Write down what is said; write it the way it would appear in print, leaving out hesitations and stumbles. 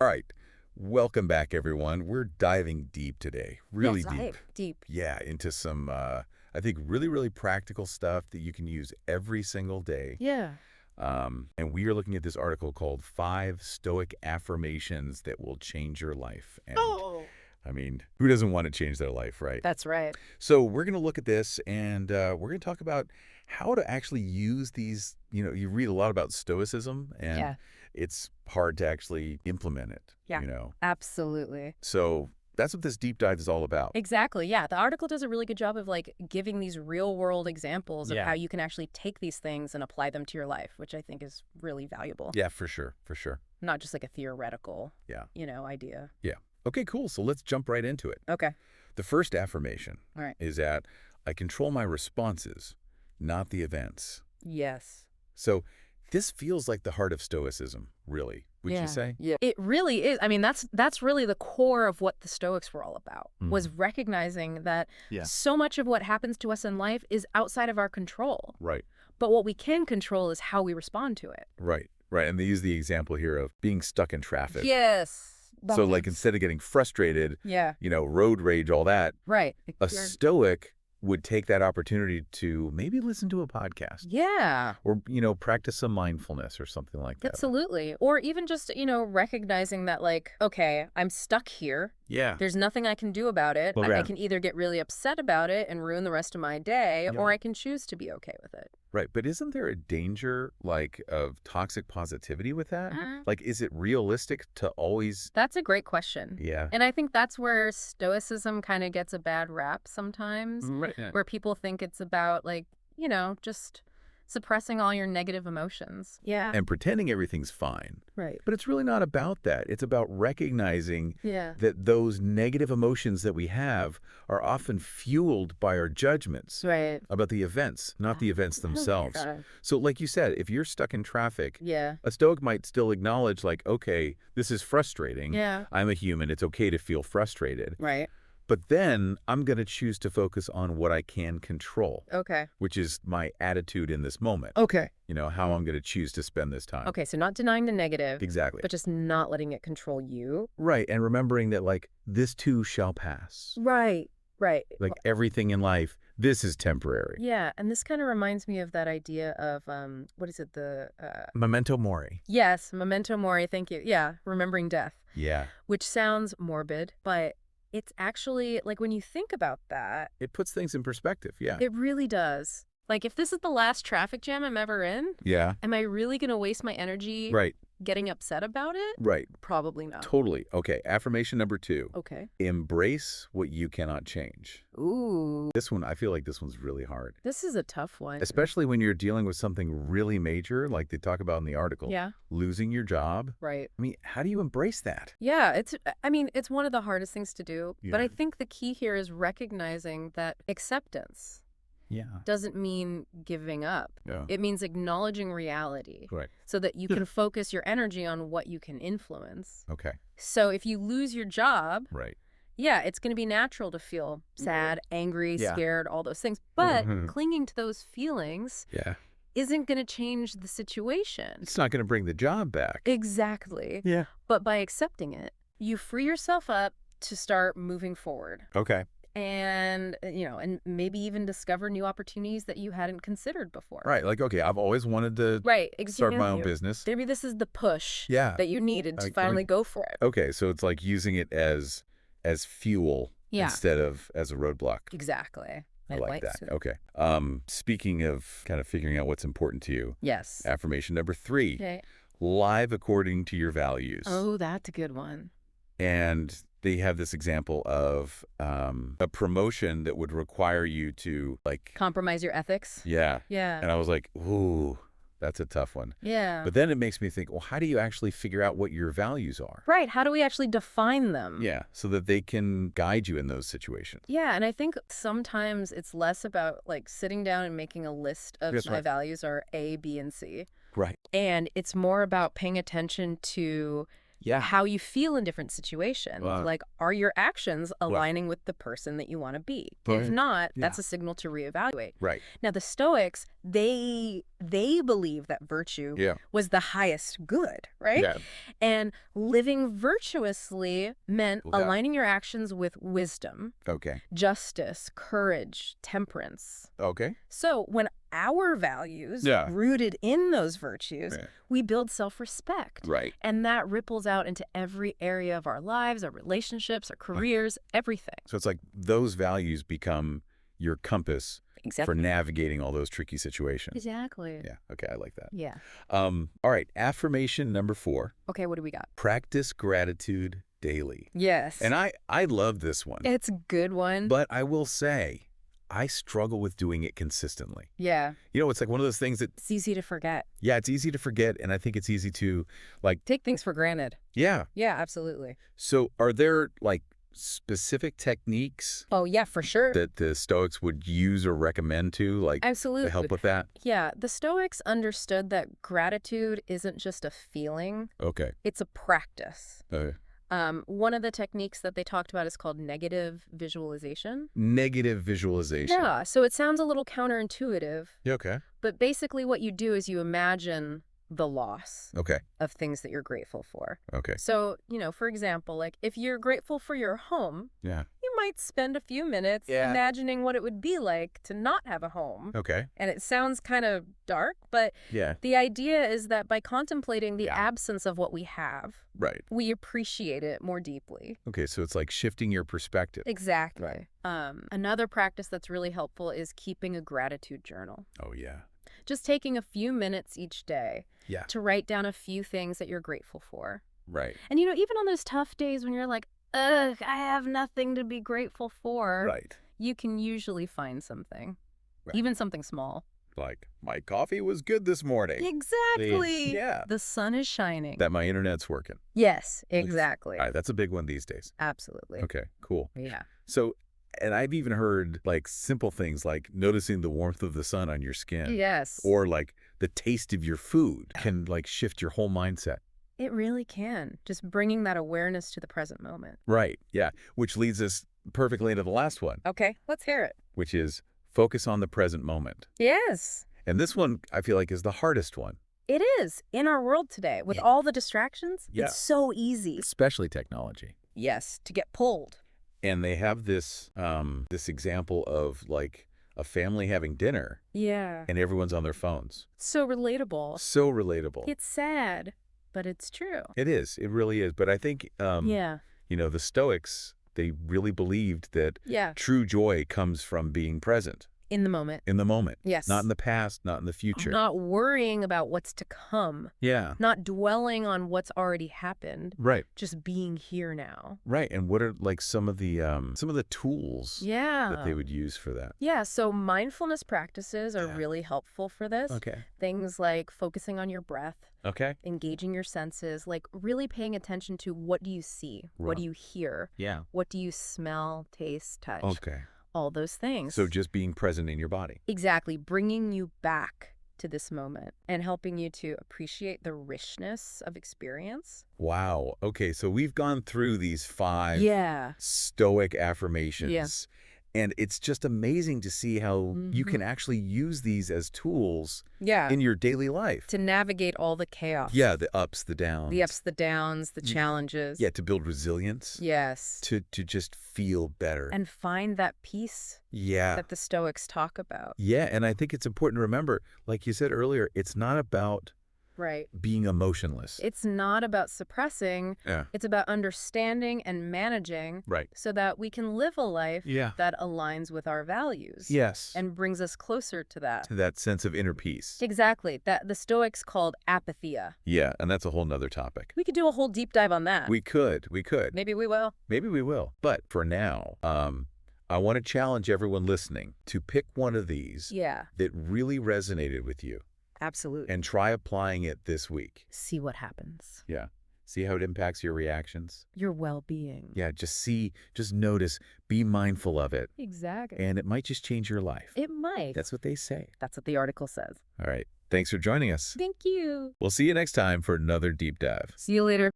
All right. Welcome back, everyone. We're diving deep today. Really Yes, deep. deep. Yeah, into some, I think, really, really practical stuff that you can use every single day. Yeah. And we are looking at this article called 5 Stoic Affirmations That Will Change Your Life. And Oh, I mean, who doesn't want to change their life, right? that's right. So we're going to look at this and we're going to talk about how to actually use these. You read a lot about Stoicism and Yeah. it's hard to actually implement it, Yeah. Absolutely. So that's what this deep dive is all about. Exactly. Yeah. The article does a really good job of giving these real world examples of Yeah. how you can actually take these things and apply them to your life, which I think is really valuable. Yeah, for sure. For sure. Not just like a theoretical, Yeah. idea. Yeah. Okay, cool. So let's jump right into it. Okay. The first affirmation All right. is that I control my responses, not the events. Yes. So this feels like the heart of Stoicism, really. Would you say? Yeah. It really is. I mean, that's really the core of what the Stoics were all about, was recognizing that so much of what happens to us in life is outside of our control. Right. But what we can control is how we respond to it. Right. Right. And they use the example here of being stuck in traffic. Yes. So like instead of getting frustrated, road rage, all that, Right. a Stoic would take that opportunity to maybe listen to a podcast. Yeah. Or, practice some mindfulness or something like that. Absolutely. Or even just, recognizing that okay, I'm stuck here. Yeah. There's nothing I can do about it. Well, I can either get really upset about it and ruin the rest of my day, or I can choose to be okay with it. Right. But isn't there a danger, of toxic positivity with that? Is it realistic to always... That's a great question. Yeah. And I think that's where Stoicism kind of gets a bad rap sometimes, Right. Yeah. where people think it's about, just suppressing all your negative emotions. Yeah. And pretending everything's fine. Right. But it's really not about that. It's about recognizing Yeah. that those negative emotions that we have are often fueled by our judgments Right. about the events, not the events themselves. So like you said, if you're stuck in traffic, Yeah. a Stoic might still acknowledge okay, this is frustrating. Yeah. I'm a human. It's okay to feel frustrated. Right. But then I'm going to choose to focus on what I can control, Okay. which is my attitude in this moment. Okay. How I'm going to choose to spend this time. Okay, so not denying the negative. Exactly. But just not letting it control you. Right. And remembering that, this too shall pass. Right. Right. Everything in life, this is temporary. Yeah, and this kind of reminds me of that idea of, what is it, Memento mori. Yes, memento mori, thank you. Yeah, remembering death. Yeah. Which sounds morbid, but it's actually, when you think about that... It puts things in perspective, yeah. It really does. If this is the last traffic jam I'm ever in, yeah, am I really going to waste my energy getting upset about it? Right. Probably not. Totally. Okay, affirmation number 2. Okay. Embrace what you cannot change. Ooh. This one, I feel like this one's really hard. This is a tough one. Especially when you're dealing with something really major, like they talk about in the article. Yeah. Losing your job. Right. I mean, how do you embrace that? Yeah, it's one of the hardest things to do. Yeah. But I think the key here is recognizing that acceptance doesn't mean giving up. Yeah. It means acknowledging reality. Right. So that you can focus your energy on what you can influence. Okay. So if you lose your job, right. Yeah, it's going to be natural to feel sad, angry, scared, all those things. But clinging to those feelings isn't going to change the situation. It's not going to bring the job back. Exactly. Yeah. But by accepting it, you free yourself up to start moving forward. Okay. And, and maybe even discover new opportunities that you hadn't considered before. Right. Okay, I've always wanted to start my own business. Maybe this is the push Yeah. that you needed to finally go for it. Okay, so it's like using it as fuel instead of as a roadblock. Exactly. I like that. So. Okay. Speaking of kind of figuring out what's important to you. Yes. Affirmation number 3. Okay. Live according to your values. Oh, that's a good one. And they have this example of a promotion that would require you to compromise your ethics. Yeah. Yeah. And I was like, ooh, that's a tough one. Yeah. But then it makes me think, well, how do you actually figure out what your values are? Right. How do we actually define them? Yeah. So that they can guide you in those situations. Yeah. And I think sometimes it's less about sitting down and making a list of my values are A, B, and C. Right. And it's more about paying attention to Yeah. how you feel in different situations. Like, are your actions Well, aligning with the person that you want to be? Right. If not, Yeah. that's a signal to reevaluate. Right. Now, the Stoics, they believe that virtue Yeah. was the highest good, right? Yeah. And living virtuously meant Yeah. aligning your actions with wisdom, Okay. justice, courage, temperance. Okay. So when our values Yeah. rooted in those virtues, Yeah. we build self-respect. Right. And that ripples out into every area of our lives, our relationships, our careers, everything. So it's like those values become your compass for navigating all those tricky situations. Exactly. Yeah. Okay. I like that. Yeah. All right. Affirmation number 4. Okay, what do we got? Practice gratitude daily. Yes. And I love this one. It's a good one. But I will say, I struggle with doing it consistently. Yeah. You know, it's like one of those things that... It's easy to forget. Yeah, it's easy to forget, and I think it's easy to, like... Take things for granted. Yeah. Yeah, absolutely. So are there, like, specific techniques... Oh, yeah, for sure. ...that the Stoics would use or recommend to, like, absolutely. to help with that? Yeah, the Stoics understood that gratitude isn't just a feeling. Okay. It's a practice. One of the techniques that they talked about is called negative visualization. Negative visualization. Yeah, so it sounds a little counterintuitive. Yeah, okay. But basically what you do is you imagine the loss of things that you're grateful for. Okay. So, you know, for example, like if you're grateful for your home, yeah, you might spend a few minutes imagining what it would be like to not have a home. Okay. And it sounds kind of dark, but the idea is that by contemplating the absence of what we have, we appreciate it more deeply. Okay, so it's like shifting your perspective. Exactly. Another practice that's really helpful is keeping a gratitude journal. Oh, yeah. Just taking a few minutes each day Yeah. to write down a few things that you're grateful for. Right. And, you know, even on those tough days when you're like, ugh, I have nothing to be grateful for. Right. You can usually find something, Right. even something small. Like, my coffee was good this morning. Exactly. Yeah. The sun is shining. That my internet's working. Yes, exactly. All right, that's a big one these days. Absolutely. Okay, cool. Yeah. So, and I've even heard, like, simple things like noticing the warmth of the sun on your skin. Yes. Or, like, the taste of your food can, like, shift your whole mindset. It really can. Just bringing that awareness to the present moment. Right, yeah. Which leads us perfectly into the last one. Okay, let's hear it. Which is focus on the present moment. Yes. And this one, I feel like, is the hardest one. It is. In our world today, with all the distractions, it's so easy. Especially technology. Yes, to get pulled. And they have this this example of, like, a family having dinner. Yeah. And everyone's on their phones. So relatable. So relatable. It's sad, but it's true. It is. It really is. But I think, you know, the Stoics, they really believed that true joy comes from being present. In the moment. In the moment. Yes. Not in the past, not in the future. Not worrying about what's to come. Yeah. Not dwelling on what's already happened. Right. Just being here now. Right. And what are, like, some of the tools that they would use for that? Yeah. So mindfulness practices are really helpful for this. Okay. Things like focusing on your breath. Okay. Engaging your senses, like really paying attention to what do you see? Right. What do you hear? Yeah. What do you smell, taste, touch? Okay. All those things. So just being present in your body. Exactly. Bringing you back to this moment and helping you to appreciate the richness of experience. Wow. Okay. So we've gone through these 5 Stoic affirmations. Yeah. And it's just amazing to see how you can actually use these as tools in your daily life. To navigate all the chaos. Yeah, the ups, the downs. The ups, the downs, the challenges. Yeah, to build resilience. Yes. To just feel better. And find that peace that the Stoics talk about. Yeah, and I think it's important to remember, like you said earlier, it's not about being emotionless. It's not about suppressing. Yeah. It's about understanding and managing so that we can live a life that aligns with our values. Yes. And brings us closer to that. To that sense of inner peace. Exactly. That the Stoics called apatheia. Yeah, and that's a whole nother topic. We could do a whole deep dive on that. We could. Maybe we will. Maybe we will. But for now, I want to challenge everyone listening to pick one of these that really resonated with you. Absolutely. And try applying it this week. See what happens. Yeah. See how it impacts your reactions. Your well-being. Yeah, just notice, be mindful of it. Exactly. And it might just change your life. It might. That's what they say. That's what the article says. All right. Thanks for joining us. Thank you. We'll see you next time for another deep dive. See you later.